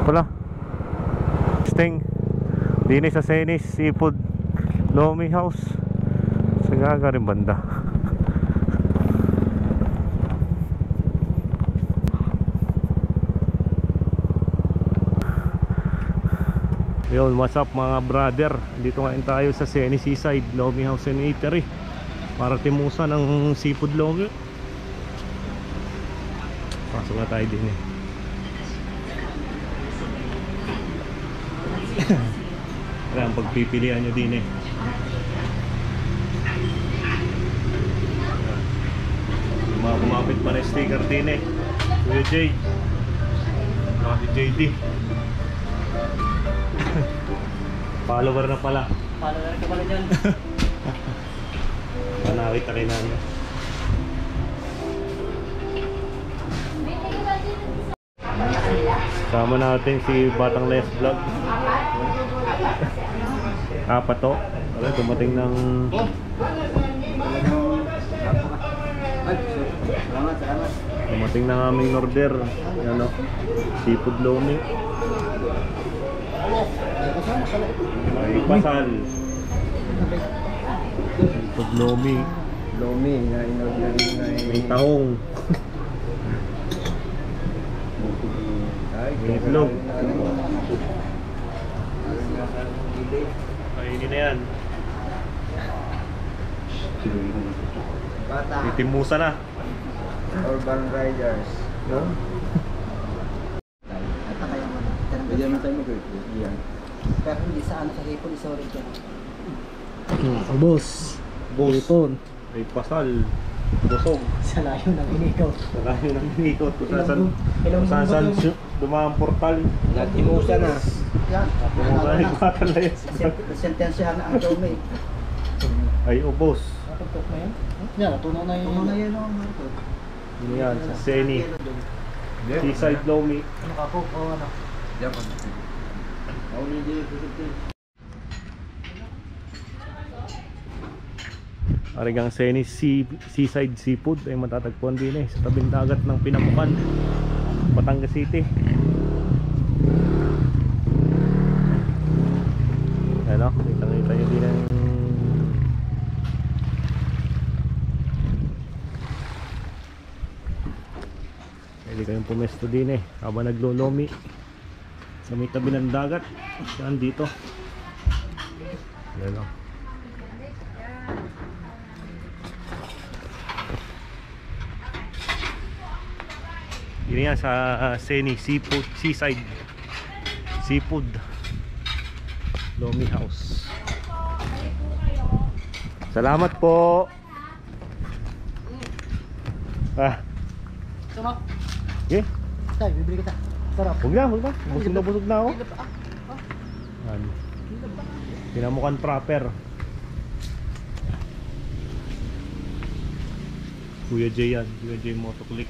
Pala Sting dini sa Senis Seafood Lomi House sa Gaga rin banda. Yun, what's up mga brother, dito ngayon tayo sa Senis Seaside Lomi House and Eatery para timusan ng seafood lomi. Pasok na tayo din Kaya ang pagpipilian nyo din mga kumapit pa na sticker din Kuya Jay saka si JD follower na pala. Follower ka pala dyan. Manawit na rin namin. Sama natin si Batang Les Vlog. Apat to. Wala, dumating ng dumating ng aming order. Ano? Seafood lomi. May pasal. Seafood lomi. Lomi na in-order na May tahong. May itlog. Kainin na yan. Bata. Titimusa na. Urban Riders. No? Pwede naman tayo mag-report. Yan. Pero hindi sa ano sa hipon, isorry dyan. Boss. Hipon. May pasal. Busog. Sa layo ng inikot. Sa layo ng inikot. Kung saan dumang portal. Natimusa na. Yan. Tumusa na yung katalay. Sentensyahan na ang dome. Ay ubos. Natutok na yan? Yan, natunaw na yun. Ano na yun ang Ano yan? Sa Seni. Seaside Lomi. Ano ka po? O ano? Diyan pa. Arigang Seni Seaside Seafood ay matatagpuan din sa tabing dagat ng Pinamukan, Batangas City. Ano? Kita-kita nyo din ang pwede kayong pumesto din habang naglolomi sa may tabi ng dagat. Saan dito? Yan o. Yun yan sa Seni Seafood Seaside Seafood Lomi House. Salamat po. Sumak. Okay. Tay, bibili kita. Sarap. Huwag na. Busog na ako. Pinamukan proper. Kuya Jay yan. Kuya Jay Motoclick.